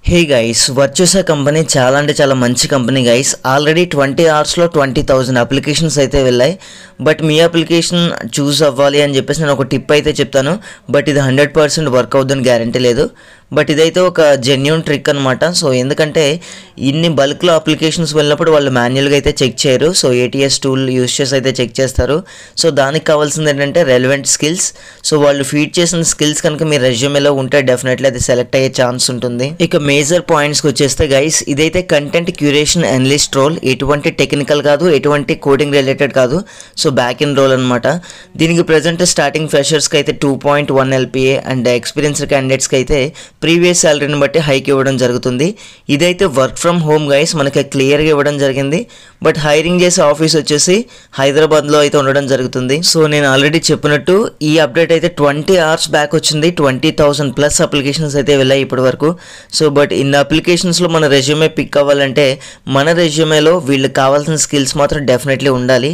Hey guys, Virtusa company చాలా అంటే చాలా మంచి కంపెనీ గైస్. ఆల్రెడీ 20 అవర్స్లో 20,000 అప్లికేషన్స్ అయితే వెళ్ళాయి. బట్ మీ అప్లికేషన్ చూస్ అవ్వాలి అని చెప్పేసి నేను ఒక టిప్ అయితే చెప్తాను. బట్ ఇది 100% వర్క్ అవుతుందని గ్యారంటీ లేదు. బట్ ఇదైతే ఒక జెన్యూన్ ట్రిక్ అనమాట. సో ఎందుకంటే ఇన్ని బల్క్లో అప్లికేషన్స్ వెళ్ళినప్పుడు వాళ్ళు మాన్యువల్గా అయితే చెక్ చేయరు. సో ఏటీఎస్ టూల్ యూస్ చేసి అయితే చెక్ చేస్తారు. సో దానికి కావాల్సింది ఏంటంటే రెలవెంట్ స్కిల్స్. సో వాళ్ళు ఫీడ్ చేసిన స్కిల్స్ కనుక మీ రెజ్యూమేలో ఉంటే డెఫినెట్లీ అది సెలెక్ట్ అయ్యే ఛాన్స్ ఉంటుంది. ఇక మేజర్ పాయింట్స్కి వచ్చేస్తే గైస్, ఇదైతే కంటెంట్ క్యూరేషన్ అనలిస్ట్ రోల్. ఎటువంటి టెక్నికల్ కాదు, ఎటువంటి కోడింగ్ రిలేటెడ్ కాదు. సో బ్యాక్ ఇన్ రోల్ అనమాట. దీనికి ప్రజెంట్ స్టార్టింగ్ ఫ్రెషర్స్కి అయితే 2.1 LPA అండ్ ఎక్స్పీరియన్స్డ్ క్యాండిడేట్స్కి అయితే ప్రీవియస్ శాలరీని బట్టి హైక్ ఇవ్వడం జరుగుతుంది. ఇదైతే వర్క్ ఫ్రమ్ హోమ్ గైస్, మనకి క్లియర్గా ఇవ్వడం జరిగింది. బట్ హైరింగ్ చేసే ఆఫీస్ వచ్చేసి హైదరాబాద్లో అయితే ఉండడం జరుగుతుంది. సో నేను ఆల్రెడీ చెప్పినట్టు ఈ అప్డేట్ అయితే 20 అవర్స్ బ్యాక్ వచ్చింది. 20,000+ అప్లికేషన్స్ అయితే వెళ్ళాయి ఇప్పటి వరకు. సో బట్ ఇన్ని అప్లికేషన్స్లో మన రెజ్యూమే పిక్ అవ్వాలంటే మన రెజ్యూమేలో వీళ్ళకి కావాల్సిన స్కిల్స్ మాత్రం డెఫినెట్లీ ఉండాలి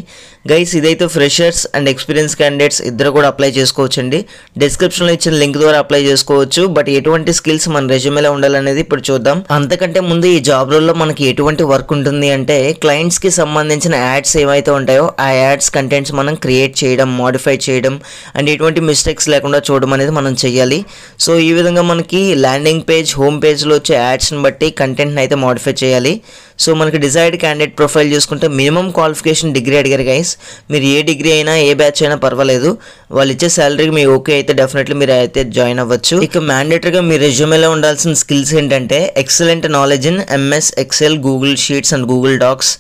గైస్. ఇదైతే ఫ్రెషర్స్ అండ్ ఎక్స్పీరియన్స్ క్యాండిడేట్స్ ఇద్దరు కూడా అప్లై చేసుకోవచ్చండి. డిస్క్రిప్షన్లో ఇచ్చిన లింక్ ద్వారా అప్లై చేసుకోవచ్చు. బట్ ఎటువంటి స్కిల్స్ మన రెజ్యూమేలో ఉండాలనేది ఇప్పుడు చూద్దాం. అంతకంటే ముందు ఈ జాబ్ రోల్లో మనకి ఎటువంటి వర్క్ ఉంటుంది అంటే క్లయింట్స్కి సంబంధించిన యాడ్స్ ఏవైతే ఉంటాయో ఆ యాడ్స్ కంటెంట్స్ మనం క్రియేట్ చేయడం, మోడిఫై చేయడం అండ్ ఎటువంటి మిస్టేక్స్ లేకుండా చూడడం అనేది మనం చేయాలి. సో ఈ విధంగా మనకి ల్యాండింగ్ పేజ్, హోమ్ పేజ్లో వచ్చే యాడ్స్ని బట్టి కంటెంట్ని అయితే మోడిఫై చేయాలి. సో మనకి డిజైర్డ్ క్యాండిడేట్ ప్రొఫైల్ చూసుకుంటే మినిమం క్వాలిఫికేషన్ డిగ్రీ అడిగారు గైస్. మీరు ఏ డిగ్రీ అయినా ఏ బ్యాచ్ అయినా పర్వాలేదు. వాళ్ళు ఇచ్చే శాలరీకి మీ ఓకే అయితే డెఫినెట్లీ మీరు అయితే జాయిన్ అవ్వచ్చు. ఇక మ్యాండేటరీగా మీ రెజ్యూమేలో ఉండాల్సిన స్కిల్స్ ఏంటంటే excellent knowledge in MS Excel, Google sheets and Google docs.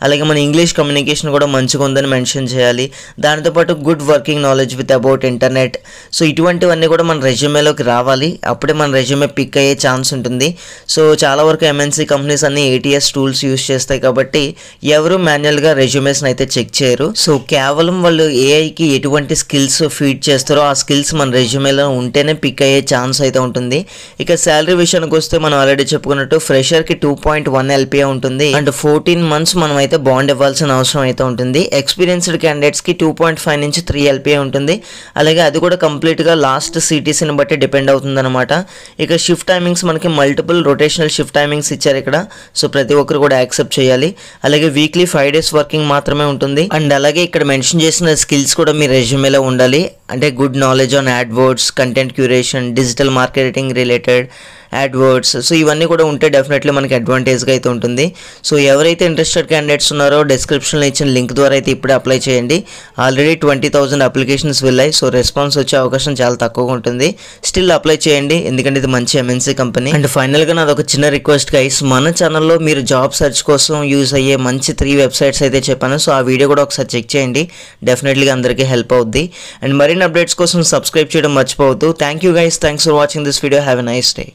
అలాగే మన ఇంగ్లీష్ కమ్యూనికేషన్ కూడా మంచిగా ఉందని మెన్షన్ చేయాలి. దాంతోపాటు good working knowledge with about internet. So ఇటువంటివన్నీ కూడా మన రెజ్యూమేలోకి రావాలి. అప్పుడే మన రెజ్యూమే పిక్ అయ్యే ఛాన్స్ ఉంటుంది. సో చాలా వరకు MNC కంపెనీస్ అన్ని ATS టూల్స్ యూస్ చేస్తాయి కాబట్టి ఎవరు మాన్యువల్గా రెజ్యూమేస్ని అయితే చెక్ చేయరు. సో కేవలం వాళ్ళు ఏఐకి ఎటువంటి స్కిల్స్ ఫీడ్ చేస్తారో ఆ స్కిల్స్ మన రెజ్యూమేలో ఉంటేనే పిక్ అయ్యే ఛాన్స్ అయితే ఉంటుంది. ఇక శాలరీ విషయానికి వస్తే మనం ఆల్రెడీ చెప్పుకున్నట్టు ఫ్రెషర్కి 2.1 LPA ఉంటుంది అండ్ 14 months మనం అయితే బాండ్ ఇవ్వాల్సిన అవసరం అయితే ఉంటుంది. ఎక్స్పీరియన్స్డ్ క్యాండిడేట్స్కి 2.5 నుంచి 3 LPA ఉంటుంది. అలాగే అది కూడా కంప్లీట్గా లాస్ట్ CTCని బట్టి డిపెండ్ అవుతుంది అనమాట. ఇక షిఫ్ట్ టైమింగ్స్ మనకి మల్టిపుల్ రొటేషనల్ షిఫ్ట్ టైమింగ్స్ ఇచ్చారు ఇక్కడ. సో ప్రతి ఒక్కరు కూడా యాక్సెప్ట్ చేయాలి. అలాగే వీక్లీ 5 days వర్కింగ్ మాత్రమే ఉంటుంది. అండ్ అలాగే ఇక్కడ మెన్షన్ చేసిన స్కిల్స్ కూడా మీ రెజ్యూమేలో ఉండాలి. అంటే good knowledge on AdWords, content curation, digital marketing related AdWords. So ఇవన్నీ కూడా ఉంటే డెఫినెట్లీ మనకి అడ్వాంటేజ్గా అయితే ఉంటుంది. సో ఎవరైతే ఇంట్రెస్టెడ్ క్యాండిడేట్స్ ఉన్నారో డిస్క్రిప్షన్లో ఇచ్చిన లింక్ ద్వారా అయితే ఇప్పుడే అప్లై చేయండి. ఆల్రెడీ 20,000 అప్లికేషన్స్ వెళ్ళాయి. సో రెస్పాన్స్ వచ్చే అవకాశం చాలా తక్కువగా ఉంటుంది. స్టిల్ అప్లై చేయండి ఎందుకంటే ఇది మంచి MNC కంపెనీ. అండ్ ఫైనల్గా నాది ఒక చిన్న రిక్వెస్ట్ గైస్, మన ఛానల్లో మీరు జాబ్ సెర్చ్ కోసం యూజ్ అయ్యే మంచి 3 వెబ్సైట్స్ అయితే చెప్పాను. సో ఆ వీడియో కూడా ఒకసారి చెక్ చేయండి. డెఫినెట్లీగా అందరికీ హెల్ప్ అవుద్ది. అండ్ మరిన్ని అప్డేట్స్ కోసం సబ్స్క్రైబ్ చేయడం మర్చిపోవద్దు. Thank you guys, thanks for watching this video. Have a nice day.